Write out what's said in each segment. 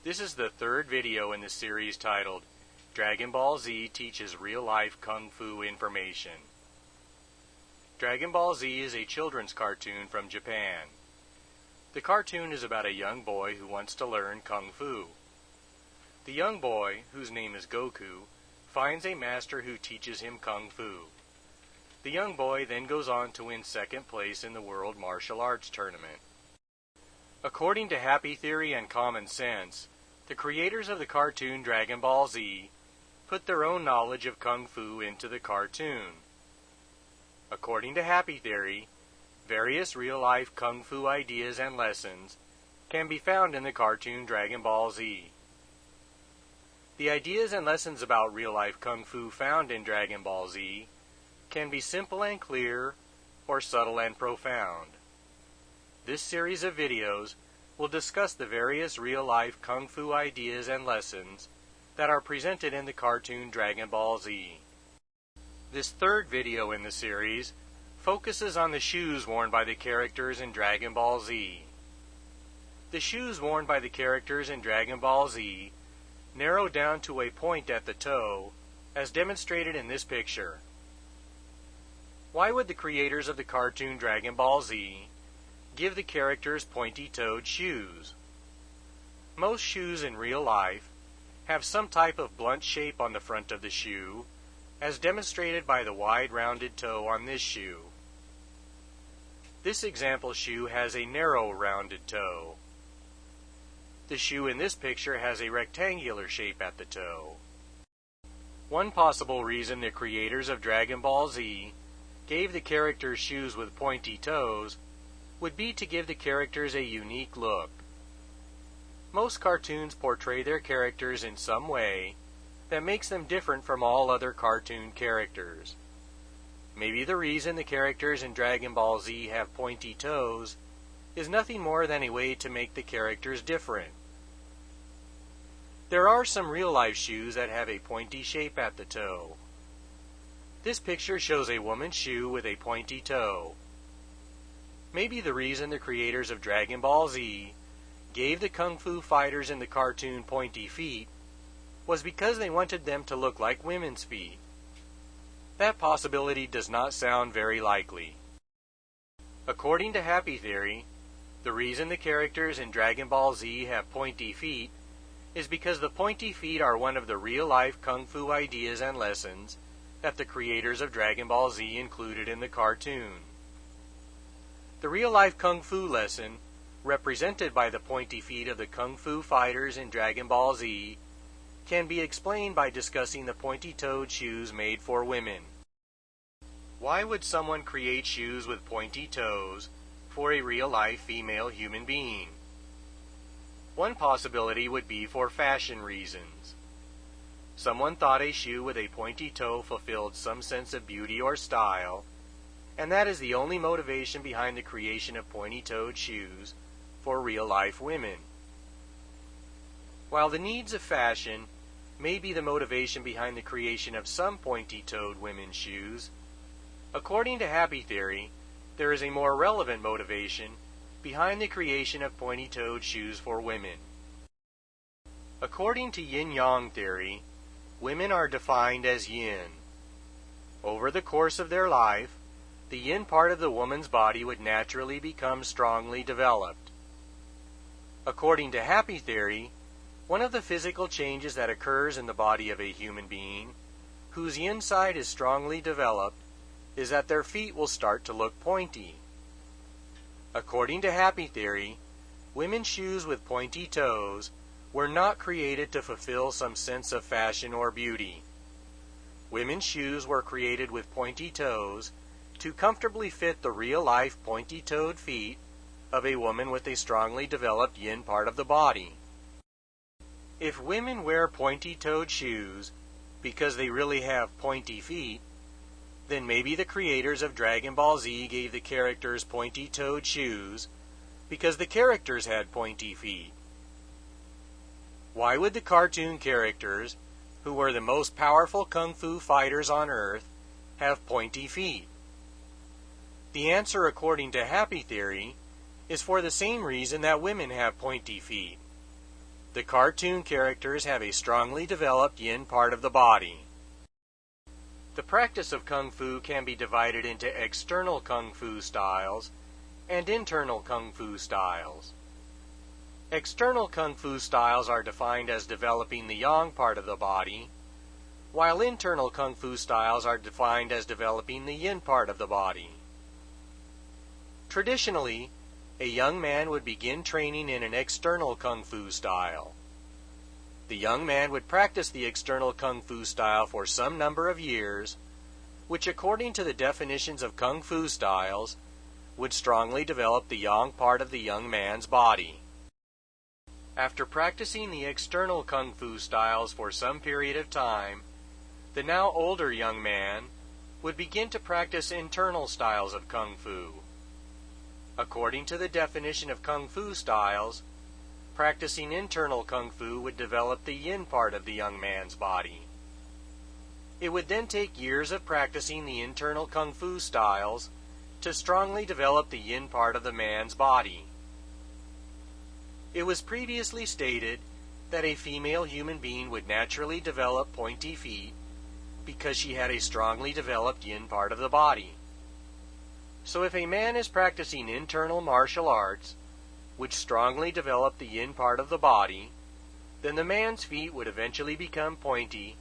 This is the third video in the series titled Dragon Ball Z Teaches Real-Life Kung Fu Information. Dragon Ball Z is a children's cartoon from Japan. The cartoon is about a young boy who wants to learn Kung Fu. The young boy, whose name is Goku, finds a master who teaches him Kung Fu. The young boy then goes on to win second place in the World Martial Arts Tournament. According to Happeh Theory and common sense, the creators of the cartoon Dragon Ball Z put their own knowledge of Kung Fu into the cartoon. According to Happeh Theory, various real-life Kung Fu ideas and lessons can be found in the cartoon Dragon Ball Z. The ideas and lessons about real-life Kung Fu found in Dragon Ball Z can be simple and clear, or subtle and profound. This series of videos will discuss the various real-life Kung Fu ideas and lessons that are presented in the cartoon Dragon Ball Z. This third video in the series focuses on the shoes worn by the characters in Dragon Ball Z. The shoes worn by the characters in Dragon Ball Z narrow down to a point at the toe, as demonstrated in this picture. Why would the creators of the cartoon Dragon Ball Z give the characters pointy-toed shoes? Most shoes in real life have some type of blunt shape on the front of the shoe, as demonstrated by the wide rounded toe on this shoe. This example shoe has a narrow rounded toe. The shoe in this picture has a rectangular shape at the toe. One possible reason the creators of Dragon Ball Z gave the characters shoes with pointy toes would be to give the characters a unique look. Most cartoons portray their characters in some way that makes them different from all other cartoon characters. Maybe the reason the characters in Dragon Ball Z have pointy toes is nothing more than a way to make the characters different. There are some real-life shoes that have a pointy shape at the toe. This picture shows a woman's shoe with a pointy toe. Maybe the reason the creators of Dragon Ball Z gave the Kung Fu fighters in the cartoon pointy feet was because they wanted them to look like women's feet. That possibility does not sound very likely. According to Happeh Theory, the reason the characters in Dragon Ball Z have pointy feet is because the pointy feet are one of the real-life Kung Fu ideas and lessons that the creators of Dragon Ball Z included in the cartoon. The real-life Kung Fu lesson, represented by the pointy feet of the Kung Fu fighters in Dragon Ball Z, can be explained by discussing the pointy-toed shoes made for women. Why would someone create shoes with pointy toes for a real-life female human being? One possibility would be for fashion reasons. Someone thought a shoe with a pointy toe fulfilled some sense of beauty or style, and that is the only motivation behind the creation of pointy-toed shoes for real-life women. While the needs of fashion may be the motivation behind the creation of some pointy-toed women's shoes, according to Happeh Theory, there is a more relevant motivation behind the creation of pointy-toed shoes for women. According to yin-yang theory, women are defined as yin. Over the course of their life, the yin part of the woman's body would naturally become strongly developed. According to Happeh Theory, one of the physical changes that occurs in the body of a human being, whose yin side is strongly developed, is that their feet will start to look pointy. According to Happeh Theory, women's shoes with pointy toes were not created to fulfill some sense of fashion or beauty. Women's shoes were created with pointy toes to comfortably fit the real-life pointy-toed feet of a woman with a strongly developed yin part of the body. If women wear pointy-toed shoes because they really have pointy feet, then maybe the creators of Dragon Ball Z gave the characters pointy-toed shoes because the characters had pointy feet. Why would the cartoon characters, who were the most powerful Kung Fu fighters on Earth, have pointy feet? The answer, according to Happeh Theory, is for the same reason that women have pointy feet. The cartoon characters have a strongly developed yin part of the body. The practice of Kung Fu can be divided into external Kung Fu styles and internal Kung Fu styles. External Kung Fu styles are defined as developing the yang part of the body, while internal Kung Fu styles are defined as developing the yin part of the body. Traditionally, a young man would begin training in an external Kung Fu style. The young man would practice the external Kung Fu style for some number of years, which according to the definitions of Kung Fu styles, would strongly develop the yang part of the young man's body. After practicing the external Kung Fu styles for some period of time, the now older young man would begin to practice internal styles of Kung Fu. According to the definition of Kung Fu styles, practicing internal Kung Fu would develop the yin part of the young man's body. It would then take years of practicing the internal Kung Fu styles to strongly develop the yin part of the man's body. It was previously stated that a female human being would naturally develop pointy feet because she had a strongly developed yin part of the body. So if a man is practicing internal martial arts, which strongly develop the yin part of the body, then the man's feet would eventually become pointy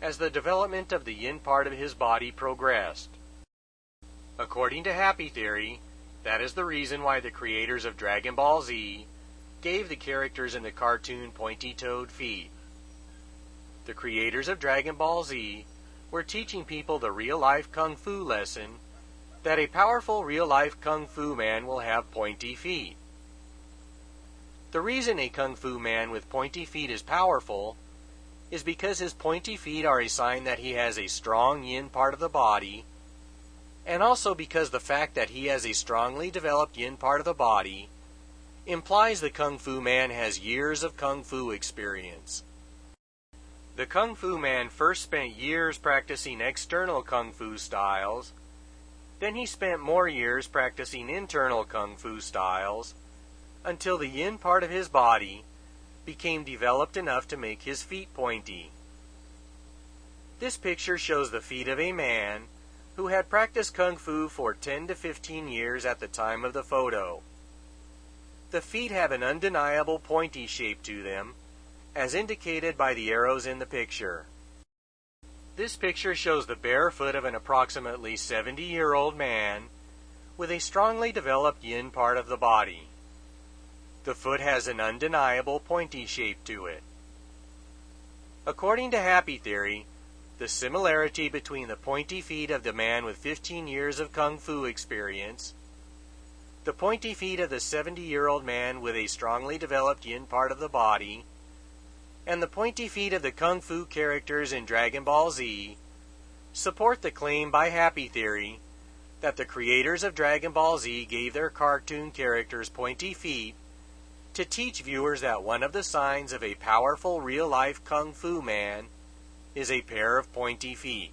as the development of the yin part of his body progressed. According to Happeh Theory, that is the reason why the creators of Dragon Ball Z gave the characters in the cartoon pointy-toed feet. The creators of Dragon Ball Z were teaching people the real-life Kung Fu lesson that a powerful real-life Kung Fu man will have pointy feet. The reason a Kung Fu man with pointy feet is powerful is because his pointy feet are a sign that he has a strong yin part of the body, and also because the fact that he has a strongly developed yin part of the body implies the Kung Fu man has years of Kung Fu experience. The Kung Fu man first spent years practicing external Kung Fu styles, then he spent more years practicing internal Kung Fu styles, until the yin part of his body became developed enough to make his feet pointy. This picture shows the feet of a man who had practiced Kung Fu for 10 to 15 years at the time of the photo. The feet have an undeniable pointy shape to them, as indicated by the arrows in the picture. This picture shows the bare foot of an approximately 70-year-old man with a strongly developed yin part of the body. The foot has an undeniable pointy shape to it. According to Happeh Theory, the similarity between the pointy feet of the man with 15 years of Kung Fu experience, the pointy feet of the 70-year-old man with a strongly developed yin part of the body, and the pointy feet of the Kung Fu characters in Dragon Ball Z support the claim by Happeh Theory that the creators of Dragon Ball Z gave their cartoon characters pointy feet to teach viewers that one of the signs of a powerful real-life Kung Fu man is a pair of pointy feet.